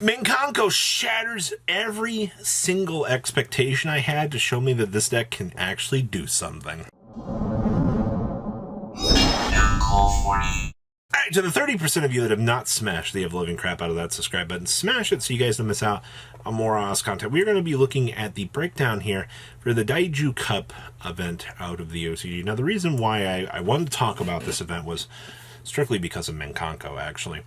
Mikanko shatters every single expectation I had to show me that this deck can actually do something. Alright, to the 30% of you that have not smashed the ever-living crap out of that subscribe button, smash it so you guys don't miss out on more awesome content. We're going to be looking at the breakdown here for the Daiju Cup event out of the OCG. Now, the reason why I wanted to talk about this event was strictly because of Mikanko, actually.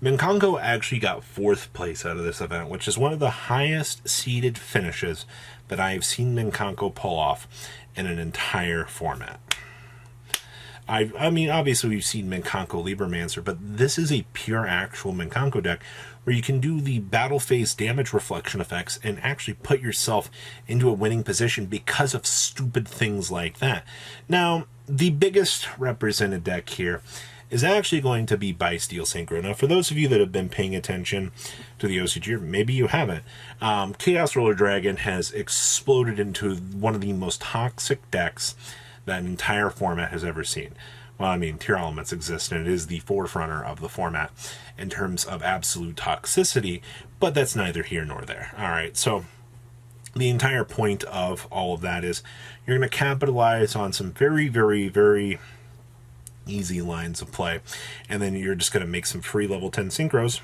Mikanko actually got 4th place out of this event, which is one of the highest seeded finishes that I have seen Mikanko pull off in an entire format. I mean, obviously we've seen Mikanko Libromancer, but this is a pure actual Mikanko deck where you can do the battle phase damage reflection effects and actually put yourself into a winning position because of stupid things like that. Now, the biggest represented deck here is actually going to be Bystial Synchro. Now, for those of you that have been paying attention to the OCG, or maybe you haven't, Chaos Roller Dragon has exploded into one of the most toxic decks that an entire format has ever seen. Well, I mean, Tier Elements exist, and it is the forerunner of the format in terms of absolute toxicity, but that's neither here nor there. All right, so the entire point of all of that is you're going to capitalize on some very, very, very easy lines of play, and then you're just going to make some free level 10 synchros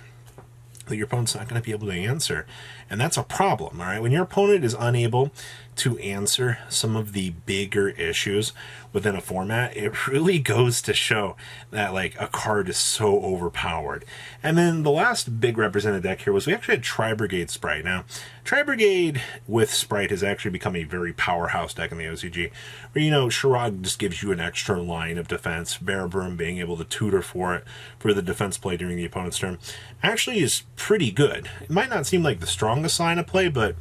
that your opponent's not going to be able to answer. And that's a problem, all right? When your opponent is unable to answer some of the bigger issues within a format, it really goes to show that, like, a card is so overpowered. And then the last big represented deck here was we actually had Tri-Brigade Spright. Now, Tri-Brigade with Spright has actually become a very powerhouse deck in the OCG, where, you know, Sharag just gives you an extra line of defense. Bear Broom being able to tutor for it for the defense play during the opponent's turn actually is pretty good. It might not seem like the strongest line of play, but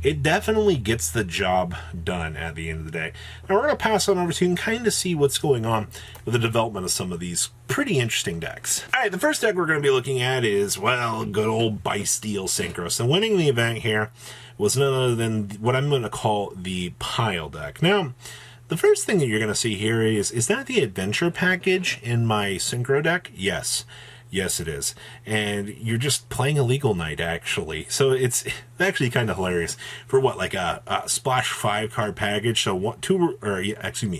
it definitely gets the job done at the end of the day. Now we're going to pass on over to you and kind of see what's going on with the development of some of these pretty interesting decks. Alright, the first deck we're going to be looking at is, well, good old Bystial Synchro. So winning the event here was none other than what I'm going to call the Pile deck. Now, the first thing that you're going to see here is that the adventure package in my Synchro deck? Yes. Yes, it is. And you're just playing a legal knight, actually. So it's actually kind of hilarious. For what, like a splash 5 card package? So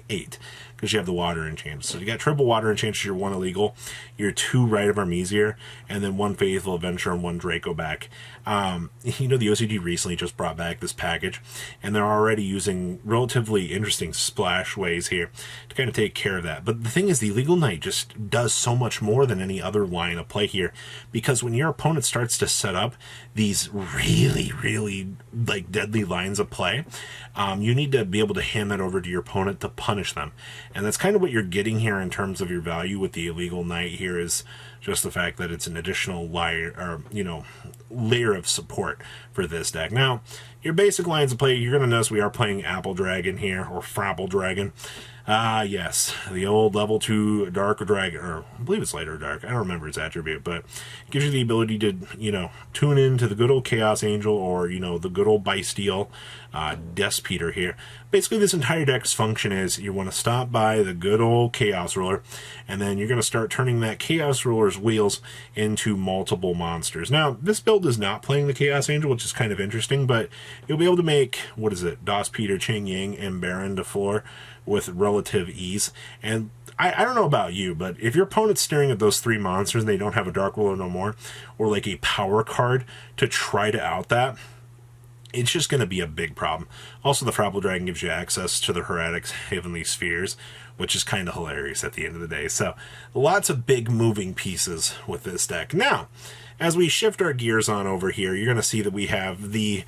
8. Because you have the water enchantments. So you got triple water enchantments, you're 1 illegal, you're 2 Rite of Armesier, and then 1 Faithful Adventurer and 1 Draco back. You know, the OCG recently just brought back this package, and they're already using relatively interesting splash ways here to kind of take care of that. But the thing is, the Legal Knight just does so much more than any other line of play here, because when your opponent starts to set up these really, really, like, deadly lines of play, you need to be able to hand that over to your opponent to punish them. And that's kind of what you're getting here in terms of your value with the Illegal Knight here, is just the fact that it's an additional layer, or, you know, layer of support for this deck. Now, your basic lines of play, you're going to notice we are playing Apple Dragon here, or Frappel Dragon. Yes, the old level 2 Dark Dragon, or I believe it's Lighter Dark, I don't remember its attribute, but it gives you the ability to, you know, tune into the good old Chaos Angel, or, you know, the good old Bystial Despeter here. Basically, this entire deck's function is you want to stop by the good old Chaos Ruler, and then you're going to start turning that Chaos Ruler's wheels into multiple monsters. Now, this build is not playing the Chaos Angel, which is kind of interesting, but you'll be able to make, what is it, Das Peter, Ching Ying, and Baron de Fleur with relative ease. And I don't know about you, but if your opponent's staring at those 3 monsters and they don't have a Dark Ruler no more, or like a power card to try to out that, it's just going to be a big problem. Also, the Frappel Dragon gives you access to the Heretic's Heavenly Spheres, which is kind of hilarious at the end of the day. So, lots of big moving pieces with this deck. Now, as we shift our gears on over here, you're going to see that we have the,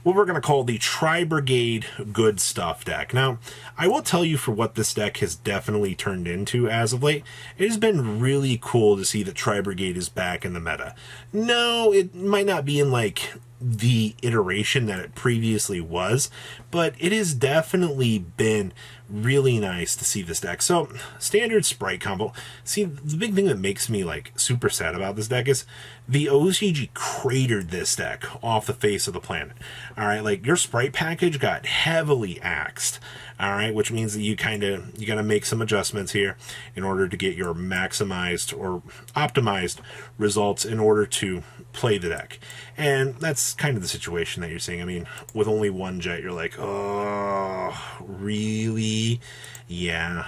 what we're going to call the Tri-Brigade Good Stuff deck. Now, I will tell you, for what this deck has definitely turned into as of late, it has been really cool to see that Tri-Brigade is back in the meta. No, it might not be in, like, the iteration that it previously was, but it has definitely been really nice to see this deck. So, standard Spright combo. See, the big thing that makes me, like, super sad about this deck is the OCG cratered this deck off the face of the planet. Alright, like, your Spright package got heavily axed. Alright, which means that you gotta make some adjustments here in order to get your maximized or optimized results in order to play the deck. And that's kind of the situation that you're seeing. I mean, with only one jet, you're like, oh, really? Yeah,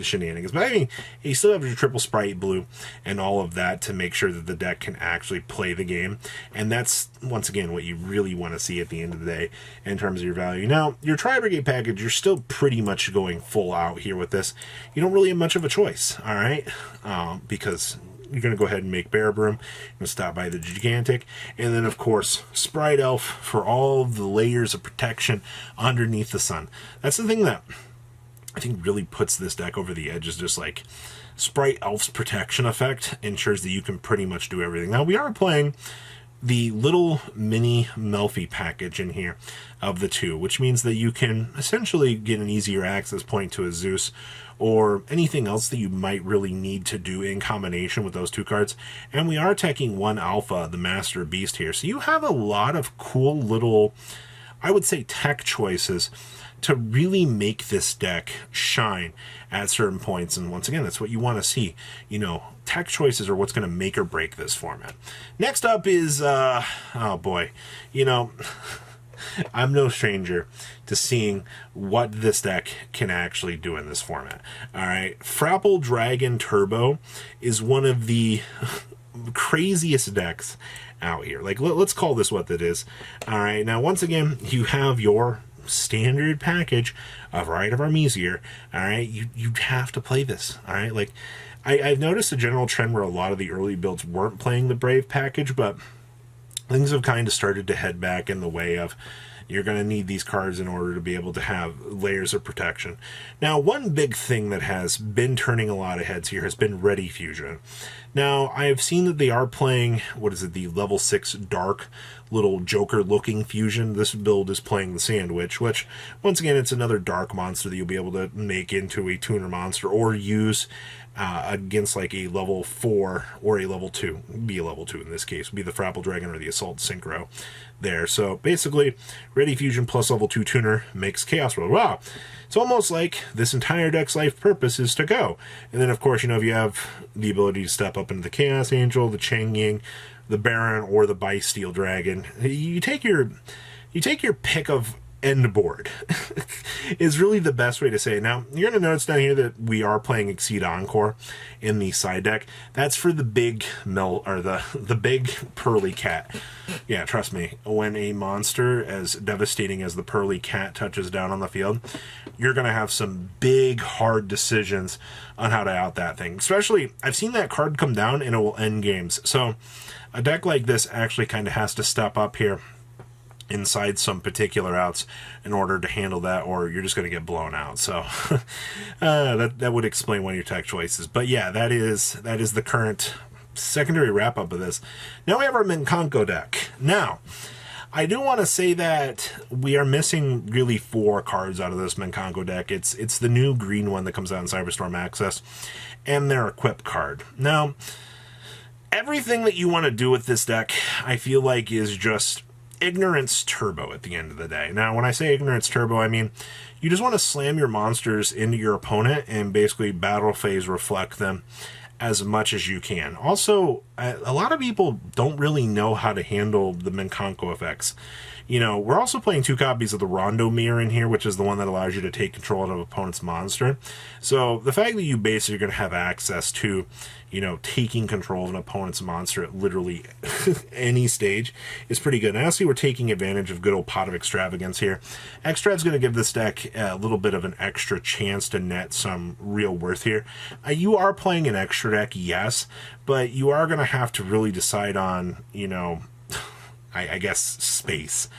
shenanigans. But I mean, you still have your triple Spright blue and all of that to make sure that the deck can actually play the game. And that's, once again, what you really want to see at the end of the day in terms of your value. Now, your Tri-Brigade package, you're still pretty much going full out here with this. You don't really have much of a choice, all right? Because you're going to go ahead and make Bear Broom. You're going to stop by the Gigantic. And then, of course, Spright Elf for all the layers of protection underneath the sun. That's the thing that I think really puts this deck over the edge, is just like Spright Elf's protection effect ensures that you can pretty much do everything. Now, we are playing the little mini Melfi package in here of the two, which means that you can essentially get an easier access point to a Zeus or anything else that you might really need to do in combination with those two cards. And we are taking one Alpha, the Master Beast here. So you have a lot of cool little, I would say, tech choices to really make this deck shine at certain points. And once again, that's what you want to see. You know, tech choices are what's going to make or break this format. Next up is, oh boy, you know, I'm no stranger to seeing what this deck can actually do in this format. All right, Frappel Dragon Turbo is one of the craziest decks out here. Like, let's call this what it is. All right, now once again, you have your standard package of Rite of Armies here. All right, you have to play this. All right, like I've noticed a general trend where a lot of the early builds weren't playing the Brave package, but things have kind of started to head back in the way of you're going to need these cards in order to be able to have layers of protection. Now, one big thing that has been turning a lot of heads here has been Ready Fusion. Now, I have seen that they are playing, what is it, the level 6 dark little Joker-looking fusion. This build is playing the Sandwich, which, once again, it's another dark monster that you'll be able to make into a tuner monster or use against like a level 4 or a level 2. Be a level 2 in this case. Would be the Frappel Dragon or the Assault Synchro there. So basically, Ready Fusion plus level 2 tuner makes Chaos World. Wow! It's almost like this entire deck's life purpose is to go. And then, of course, you know, if you have the ability to step up into the Chaos Angel, the Chang Ying, the Baron, or the Bystial Dragon, you take your pick of end board is really the best way to say it. Now, you're going to notice down here that we are playing Exceed Encore in the side deck. That's for the big the big Pearly Cat. Yeah, trust me, when a monster as devastating as the Pearly Cat touches down on the field, you're going to have some big, hard decisions on how to out that thing. Especially, I've seen that card come down and it will end games. So, a deck like this actually kind of has to step up here inside some particular outs in order to handle that, or you're just going to get blown out. So that would explain one of your tech choices. But yeah, that is the current secondary wrap up of this. Now we have our Mikanko deck. Now, I do want to say that we are missing really 4 cards out of this Mikanko deck. It's the new green one that comes out in Cyberstorm Access, and their Equip card. Now, everything that you want to do with this deck, I feel like, is just Ignorance Turbo at the end of the day. Now, when I say Ignorance Turbo, I mean you just want to slam your monsters into your opponent and basically battle phase reflect them as much as you can. Also, a lot of people don't really know how to handle the Mikanko effects. You know, we're also playing 2 copies of the Rondo Mirror in here, which is the one that allows you to take control of an opponent's monster. So the fact that you basically are going to have access to, you know, taking control of an opponent's monster at literally any stage is pretty good. And honestly, we're taking advantage of good old Pot of Extravagance here. Extrav's going to give this deck a little bit of an extra chance to net some real worth here. You are playing an extra deck, yes, but you are going to have to really decide on, you know, I guess, space.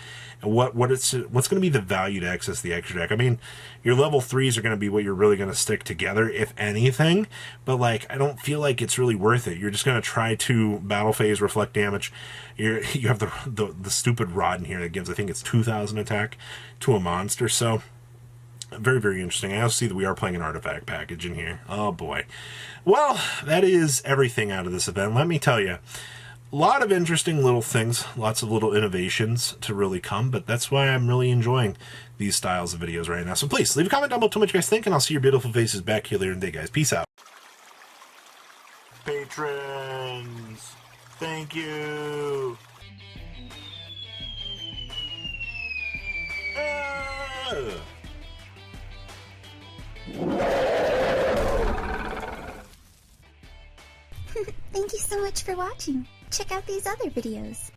What's going to be the value to access the extra deck? I mean, your level 3s are going to be what you're really going to stick together, if anything. But, like, I don't feel like it's really worth it. You're just going to try to battle phase, reflect damage. You have the stupid rod in here that gives, I think it's 2,000 attack to a monster. So Very, very interesting. I also see that we are playing an artifact package in here. Oh boy. Well, that is everything out of this event. Let me tell you, a lot of interesting little things, lots of little innovations to really come, but that's why I'm really enjoying these styles of videos right now. So please, leave a comment down below what you guys think, and I'll see your beautiful faces back here later in the day, guys. Peace out. Patrons, thank you. Thank you so much for watching. Check out these other videos.